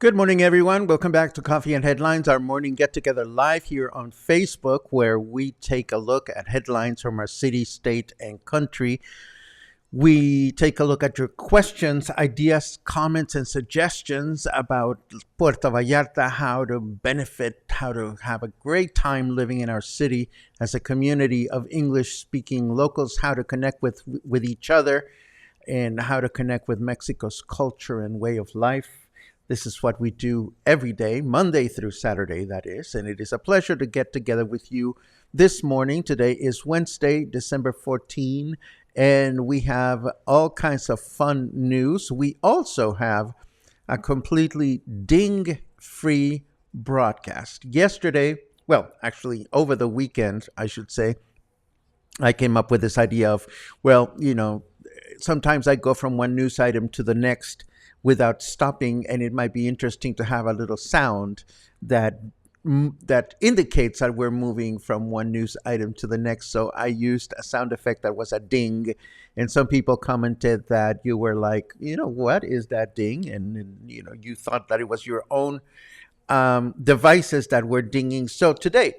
Good morning, everyone. Welcome back to Coffee and Headlines, our morning get together live here on Facebook, where we take a look at headlines from our city, state, and country. We take a look at your questions, ideas, comments, and suggestions about Puerto Vallarta, how to benefit, how to have a great time living in our city as a community of English-speaking locals, how to connect with each other, and how to connect with Mexico's culture and way of life. This is what we do every day, Monday through Saturday, that is, and it is a pleasure to get together with you this morning. Today is Wednesday, December 14, and we have all kinds of fun news. We also have a completely ding-free broadcast. Yesterday, well, actually over the weekend, I should say, I came up with this idea of, sometimes I go from one news item to the next without stopping, and it might be interesting to have a little sound that indicates that we're moving from one news item to the next. So I used a sound effect that was a ding, and some people commented that you were like, what is that ding? And you thought that it was your own devices that were dinging. So today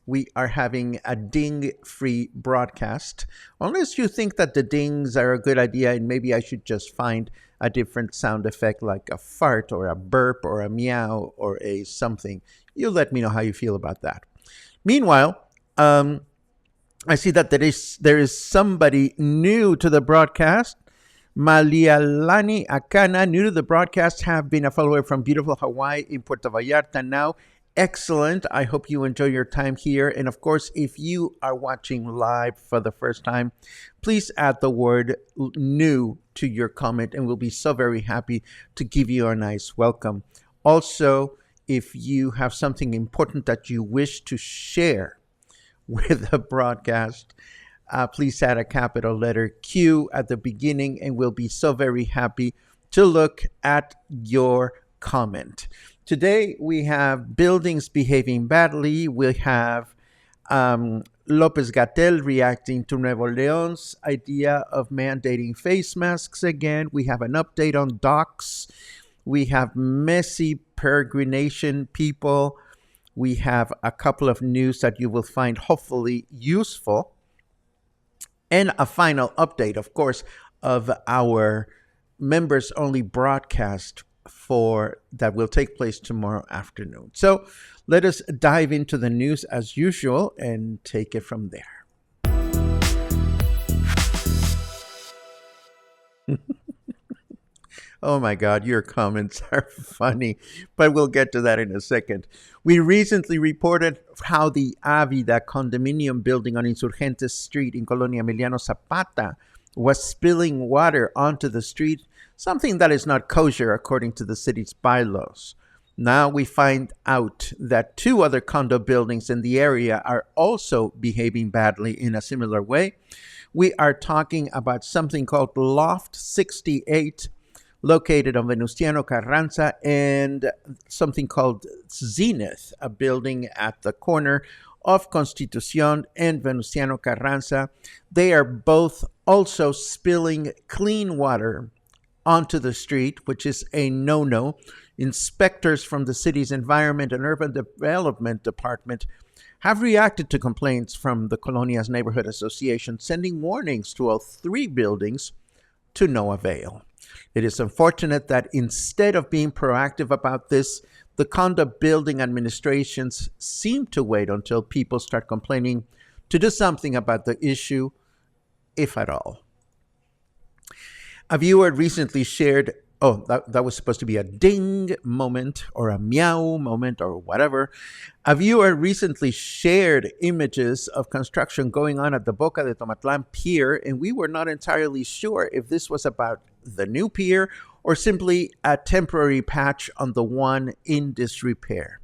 we are having a ding-free broadcast, unless you think that the dings are a good idea and maybe I should just find a different sound effect like a fart or a burp or a meow or a something. You let me know how you feel about that. Meanwhile, I see that there is somebody new to the broadcast. Malialani Akana, new to the broadcast, have been a follower from beautiful Hawaii in Puerto Vallarta now. Excellent. I hope you enjoy your time here. And of course, if you are watching live for the first time, please add the word new to your comment, and we'll be so very happy to give you a nice welcome. Also, if you have something important that you wish to share with the broadcast, please add a capital letter Q at the beginning, and we'll be so very happy to look at your comment. Today, we have buildings behaving badly. We have López-Gatell reacting to Nuevo Leon's idea of mandating face masks again. We have an update on docks. We have messy peregrination people. We have a couple of news that you will find hopefully useful. And a final update, of course, of our members-only broadcast that will take place tomorrow afternoon. So let us dive into the news as usual and take it from there. Oh my God, your comments are funny, but we'll get to that in a second. We recently reported how the Avida condominium building on Insurgentes Street in Colonia Emiliano Zapata was spilling water onto the street, something that is not kosher according to the city's bylaws. Now we find out that two other condo buildings in the area are also behaving badly in a similar way. We are talking about something called Loft 68, located on Venustiano Carranza and something called Zenith, a building at the corner of Constitucion and Venustiano Carranza. They are both also spilling clean water onto the street, which is a no-no. Inspectors from the city's Environment and Urban Development Department have reacted to complaints from the Colonias Neighborhood Association, sending warnings to all three buildings to no avail. It is unfortunate that instead of being proactive about this, the condo building administrations seem to wait until people start complaining to do something about the issue, if at all. A viewer recently shared, that was supposed to be a ding moment or a meow moment or whatever. A viewer recently shared images of construction going on at the Boca de Tomatlan pier, and we were not entirely sure if this was about the new pier or simply a temporary patch on the one in disrepair.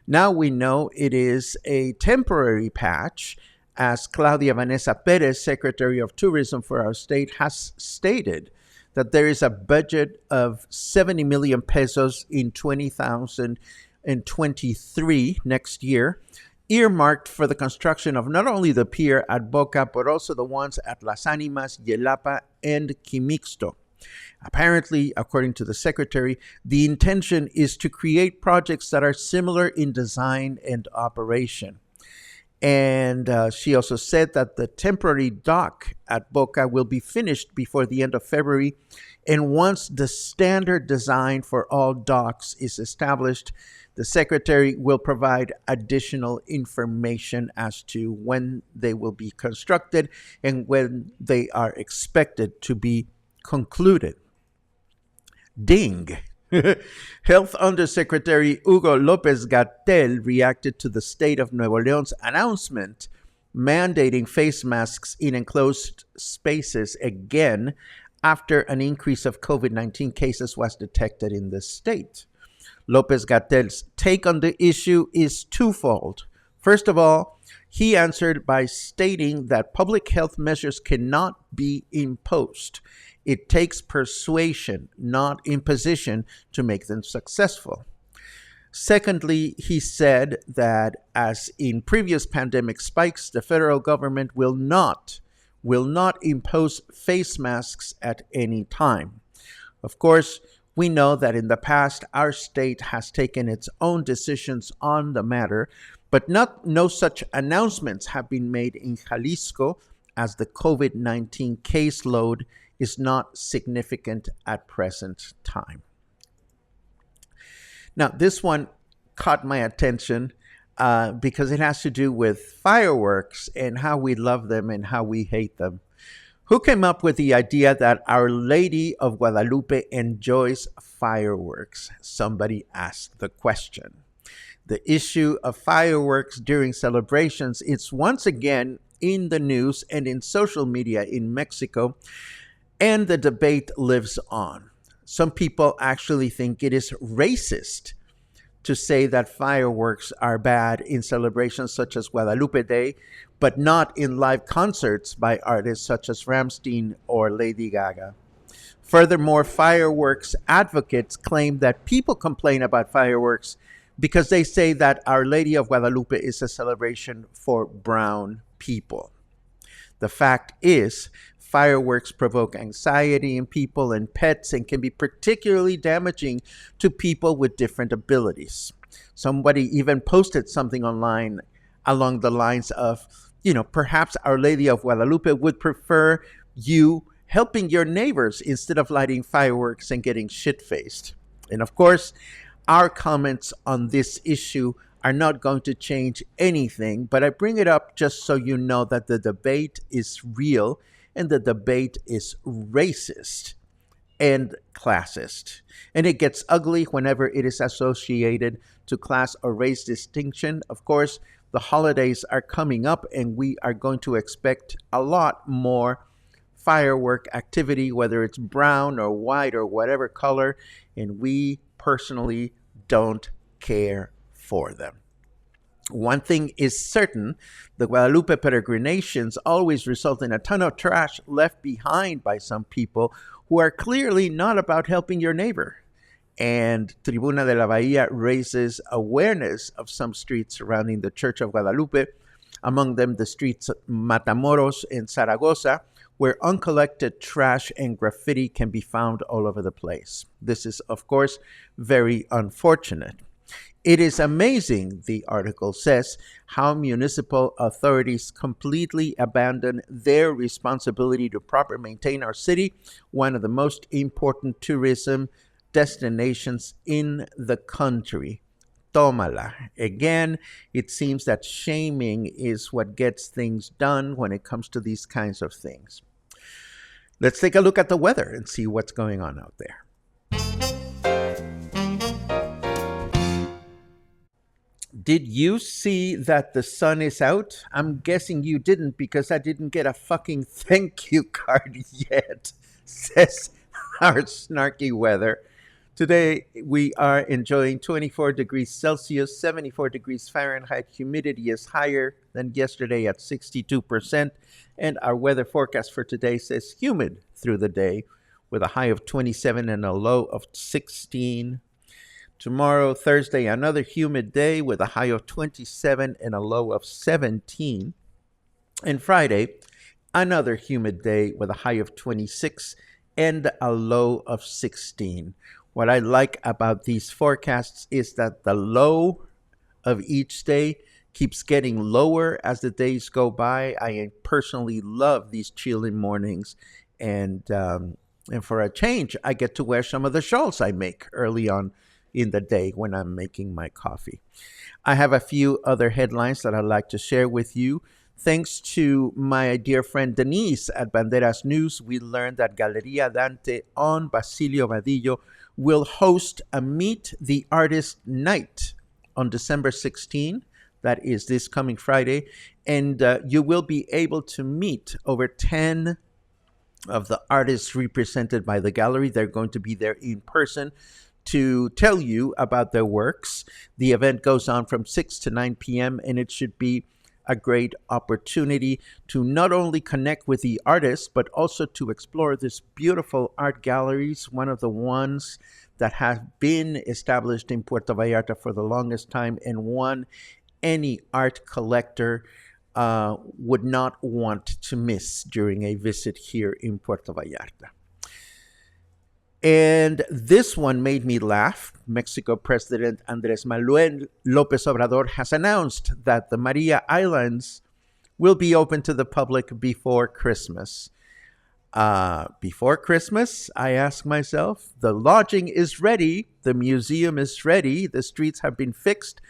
Now we know it is a temporary patch, as Claudia Vanessa Perez, Secretary of Tourism for our state, has stated that there is a budget of 70 million pesos in 2023 next year, earmarked for the construction of not only the pier at Boca, but also the ones at Las Animas, Yelapa, and Quimixto. Apparently, according to the secretary, the intention is to create projects that are similar in design and operation. And she also said that the temporary dock at Boca will be finished before the end of February. And once the standard design for all docks is established, the secretary will provide additional information as to when they will be constructed and when they are expected to be concluded. Ding. Health Undersecretary Hugo López-Gatell reacted to the state of Nuevo Leon's announcement mandating face masks in enclosed spaces again after an increase of COVID-19 cases was detected in the state. López-Gatell's take on the issue is twofold. First of all, he answered by stating that public health measures cannot be imposed. It takes persuasion, not imposition, to make them successful. Secondly, he said that as in previous pandemic spikes, the federal government will not impose face masks at any time. Of course, we know that in the past, our state has taken its own decisions on the matter, but no such announcements have been made in Jalisco, as the COVID-19 caseload is not significant at present time. Now, this one caught my attention because it has to do with fireworks and how we love them and how we hate them. Who came up with the idea that Our Lady of Guadalupe enjoys fireworks? Somebody asked the question. The issue of fireworks during celebrations is once again in the news and in social media in Mexico, and the debate lives on. Some people actually think it is racist to say that fireworks are bad in celebrations such as Guadalupe Day, but not in live concerts by artists such as Rammstein or Lady Gaga. Furthermore, fireworks advocates claim that people complain about fireworks because they say that Our Lady of Guadalupe is a celebration for brown people. The fact is, fireworks provoke anxiety in people and pets and can be particularly damaging to people with different abilities. Somebody even posted something online along the lines of, perhaps Our Lady of Guadalupe would prefer you helping your neighbors instead of lighting fireworks and getting shit-faced. And of course, our comments on this issue are not going to change anything, but I bring it up just so you know that the debate is real and the debate is racist and classist. And it gets ugly whenever it is associated to class or race distinction. Of course, the holidays are coming up and we are going to expect a lot more firework activity, whether it's brown or white or whatever color, and we personally don't care for them. One thing is certain: the Guadalupe peregrinations always result in a ton of trash left behind by some people who are clearly not about helping your neighbor. And Tribuna de la Bahía raises awareness of some streets surrounding the Church of Guadalupe, among them the streets Matamoros in Zaragoza, where uncollected trash and graffiti can be found all over the place. This is, of course, very unfortunate. It is amazing, the article says, how municipal authorities completely abandon their responsibility to properly maintain our city, one of the most important tourism destinations in the country. Tómala. Again, it seems that shaming is what gets things done when it comes to these kinds of things. Let's take a look at the weather and see what's going on out there. Did you see that the sun is out? I'm guessing you didn't, because I didn't get a fucking thank you card yet, says our snarky weather. Today, we are enjoying 24 degrees Celsius, 74 degrees Fahrenheit. Humidity is higher than yesterday at 62%. And our weather forecast for today says humid through the day with a high of 27 and a low of 16. Tomorrow, Thursday, another humid day with a high of 27 and a low of 17. And Friday, another humid day with a high of 26 and a low of 16. What I like about these forecasts is that the low of each day keeps getting lower as the days go by. I personally love these chilly mornings, and for a change, I get to wear some of the shawls I make early on in the day when I'm making my coffee. I have a few other headlines that I'd like to share with you. Thanks to my dear friend Denise at Banderas News, we learned that Galeria Dante on Basilio Vadillo will host a Meet the Artist Night on December 16. That is this coming Friday. And you will be able to meet over 10 of the artists represented by the gallery. They're going to be there in person to tell you about their works. The event goes on from 6 to 9 p.m. and it should be a great opportunity to not only connect with the artists, but also to explore these beautiful art galleries, one of the ones that have been established in Puerto Vallarta for the longest time, and one any art collector would not want to miss during a visit here in Puerto Vallarta. And this one made me laugh. Mexico President Andrés Manuel López Obrador has announced that the Maria Islands will be open to the public before Christmas. Before Christmas, I ask myself, the lodging is ready, the museum is ready, the streets have been fixed,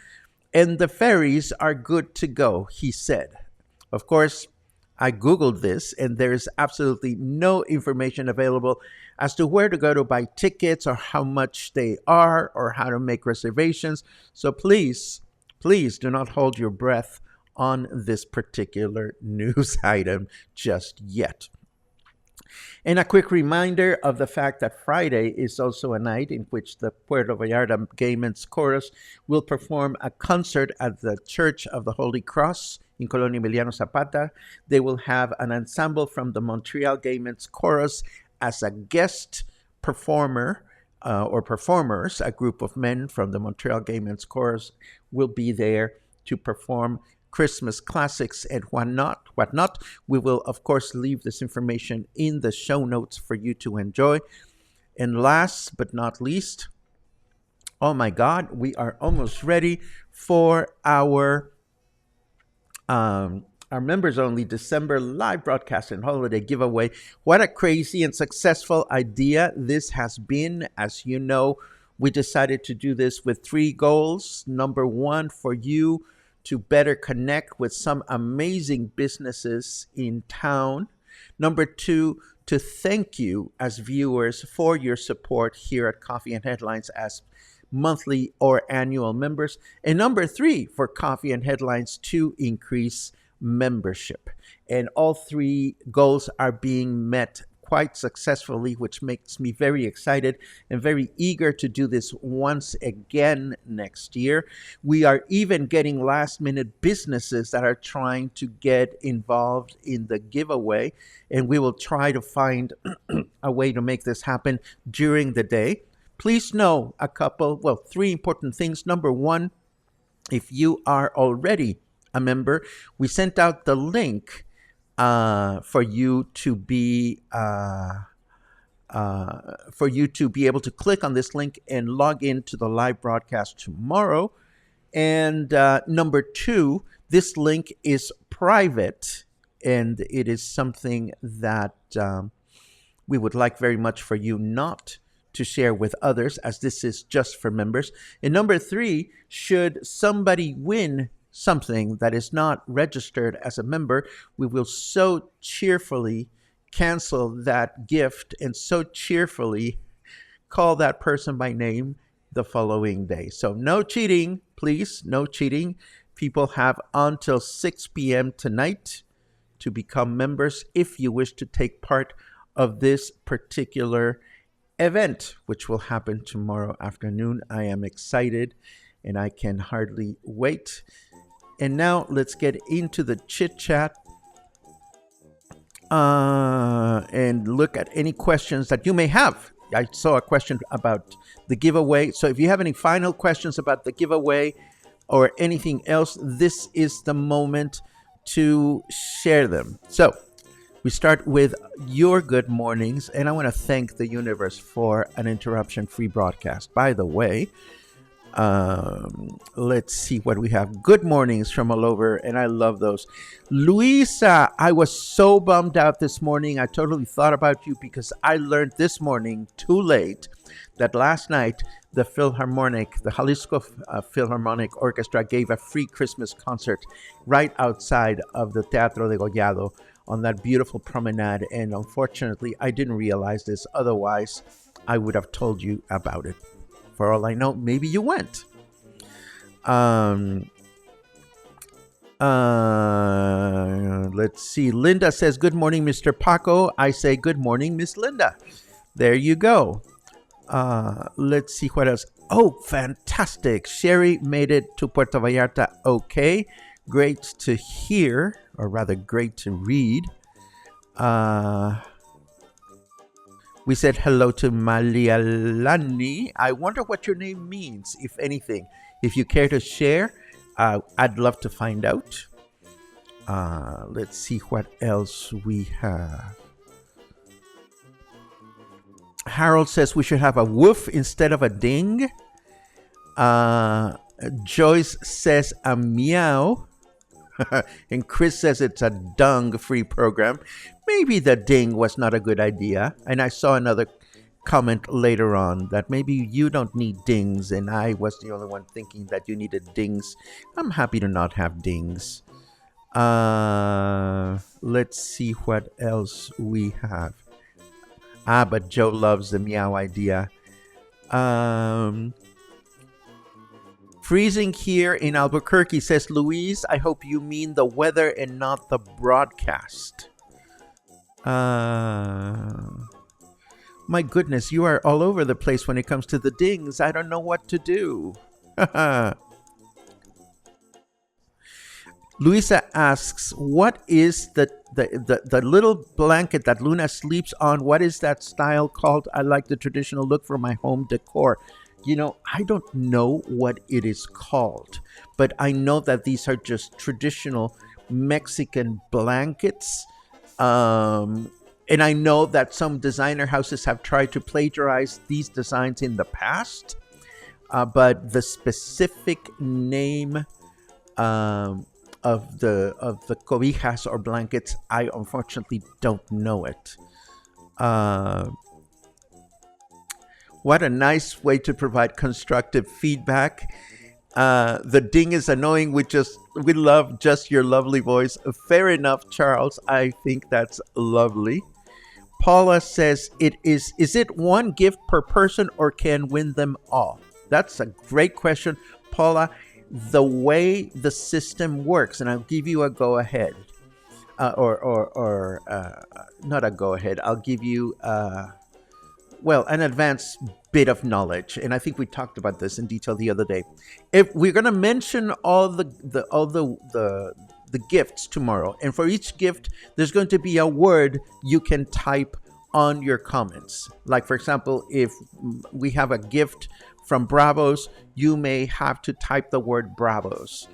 and the ferries are good to go, he said. Of course, I Googled this, and there is absolutely no information available as to where to go to buy tickets or how much they are or how to make reservations. So please, please do not hold your breath on this particular news item just yet. And a quick reminder of the fact that Friday is also a night in which the Puerto Vallarta Gay Men's Chorus will perform a concert at the Church of the Holy Cross in Colonia Emiliano Zapata. They will have an ensemble from the Montreal Gay Men's Chorus as a guest performer or performers. A group of men from the Montreal Gay Men's Chorus will be there to perform Christmas classics and whatnot. We will, of course, leave this information in the show notes for you to enjoy. And last but not least, oh my God, we are almost ready for our members only December live broadcast and holiday giveaway. What a crazy and successful idea this has been. As you know, we decided to do this with 3 goals. Number 1, for you to better connect with some amazing businesses in town. Number 2, to thank you as viewers for your support here at Coffee and Headlines as monthly or annual members. And number 3, for Coffee and Headlines to increase membership. And all 3 goals are being met quite successfully, which makes me very excited and very eager to do this once again next year. We are even getting last minute businesses that are trying to get involved in the giveaway, and we will try to find a way to make this happen during the day. Please know three important things. Number one, if you are already a member, we sent out the link for you to be able to click on this link and log into the live broadcast tomorrow. And number two, this link is private, and it is something that we would like very much for you not to share with others, as this is just for members. And number three, should somebody win something that is not registered as a member, we will so cheerfully cancel that gift and so cheerfully call that person by name the following day. So no cheating, please, no cheating. People have until 6 p.m. tonight to become members if you wish to take part of this particular event, which will happen tomorrow afternoon. I am excited and I can hardly wait. And now let's get into the chit chat and look at any questions that you may have. I saw a question about the giveaway. So if you have any final questions about the giveaway or anything else, this is the moment to share them. So we start with your good mornings, and I want to thank the universe for an interruption-free broadcast. By the way, let's see what we have. Good mornings from all over, and I love those. Luisa, I was so bummed out this morning. I totally thought about you because I learned this morning, too late, that last night the Jalisco Philharmonic Orchestra gave a free Christmas concert right outside of the Teatro de Gollado on that beautiful promenade, and unfortunately I didn't realize this. Otherwise I would have told you about it. For all I know, maybe you went. Let's see. Linda says, good morning, Mr. Paco. I say, good morning, Miss Linda. There you go. Let's see what else. Oh, fantastic. Sherry made it to Puerto Vallarta. Okay. Great to hear, or rather great to read. We said hello to Malialani. I wonder what your name means, if anything. If you care to share, I'd love to find out. Let's see what else we have. Harold says we should have a woof instead of a ding. Joyce says a meow. And Chris says it's a dung-free program. Maybe the ding was not a good idea. And I saw another comment later on that maybe you don't need dings, and I was the only one thinking that you needed dings. I'm happy to not have dings. Let's see what else we have. But Joe loves the meow idea. Freezing here in Albuquerque, says Louise. I hope you mean the weather and not the broadcast. My goodness, you are all over the place when it comes to the dings. I don't know what to do. Luisa asks, what is the little blanket that Luna sleeps on? What is that style called? I like the traditional look for my home decor. You know, I don't know what it is called, but I know that these are just traditional Mexican blankets. And I know that some designer houses have tried to plagiarize these designs in the past, but the specific name of the cobijas or blankets, I unfortunately don't know it. What a nice way to provide constructive feedback. The ding is annoying. We love just your lovely voice. Fair enough, Charles. I think that's lovely. Paula says, is it one gift per person or can win them all? That's a great question, Paula. The way the system works, and I'll give you a go ahead. not a go ahead. I'll give you well, an advanced bit of knowledge, and I think we talked about this in detail the other day. If we're going to mention all the gifts tomorrow, and for each gift, there's going to be a word you can type on your comments. Like, for example, if we have a gift from Bravos, you may have to type the word Bravos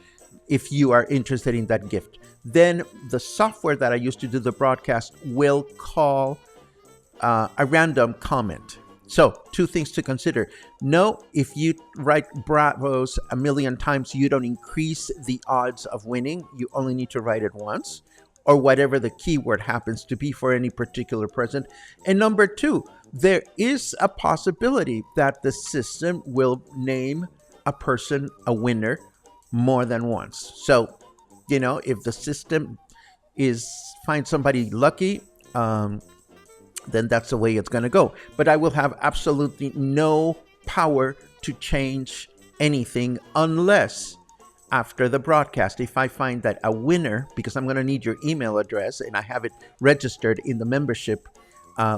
if you are interested in that gift. Then the software that I used to do the broadcast will call a random comment. So, two things to consider. No, if you write Bravos a million times, you don't increase the odds of winning. You only need to write it once, or whatever the keyword happens to be for any particular present. And number two, there is a possibility that the system will name a person a winner more than once. So, if the system finds somebody lucky, then that's the way it's going to go. But I will have absolutely no power to change anything unless after the broadcast, if I find that a winner, because I'm going to need your email address and I have it registered in the membership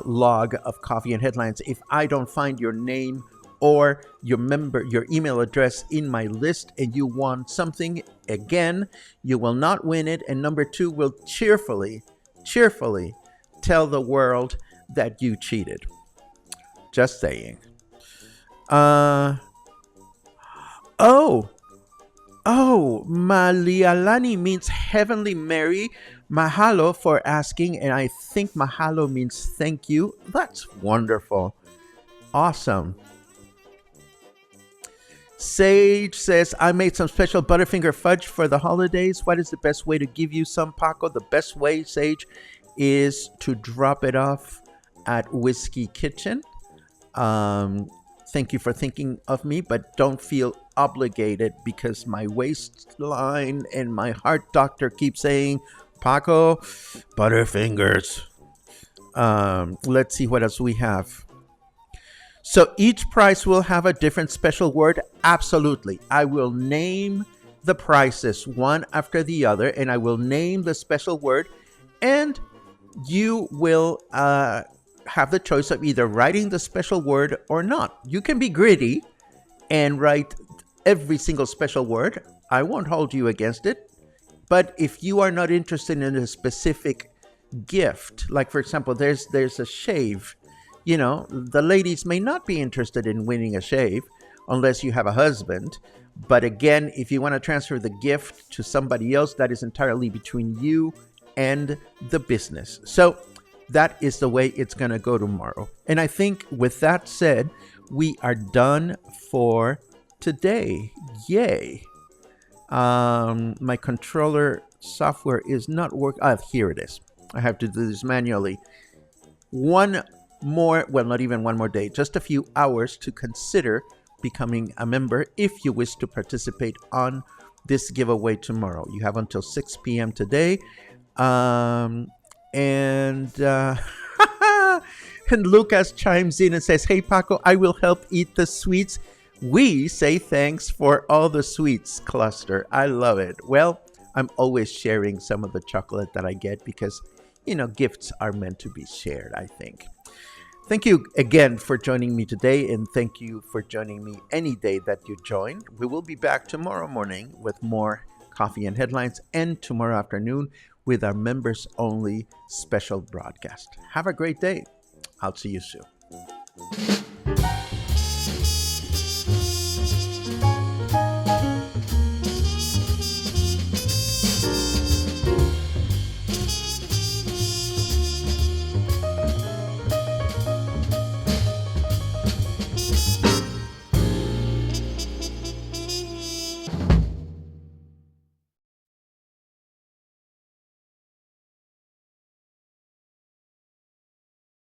log of Coffee and Headlines. If I don't find your name or your email address in my list and you want something, again, you will not win it. And number two, will cheerfully tell the world that you cheated. Just saying. Oh, Malialani means Heavenly Mary. Mahalo for asking, and I think mahalo means thank you. That's wonderful. Awesome. Sage says, I made some special Butterfinger fudge for the holidays. What is the best way to give you some, Paco? The best way, Sage, is to drop it off at Whiskey Kitchen. Thank you for thinking of me, but don't feel obligated because my waistline and my heart doctor keep saying, Paco, Butterfingers. Let's see what else we have. So each price will have a different special word. Absolutely. I will name the prices one after the other, and I will name the special word, and you will have the choice of either writing the special word or not. You can be greedy and write every single special word. I won't hold you against it. But if you are not interested in a specific gift, like for example, there's a shave, the ladies may not be interested in winning a shave unless you have a husband. But again, if you want to transfer the gift to somebody else, that is entirely between you and the business. So that is the way it's going to go tomorrow. And I think with that said, we are done for today. Yay. My controller software is not working. Here it is. I have to do this manually. One more, well, not even one more day, just a few hours to consider becoming a member if you wish to participate on this giveaway tomorrow. You have until 6 p.m. today. And Lucas chimes in and says, hey, Paco, I will help eat the sweets. We say thanks for all the sweets cluster. I love it. Well, I'm always sharing some of the chocolate that I get because, gifts are meant to be shared, I think. Thank you again for joining me today, and thank you for joining me any day that you join. We will be back tomorrow morning with more Coffee and Headlines, and tomorrow afternoon with our members-only special broadcast. Have a great day. I'll see you soon.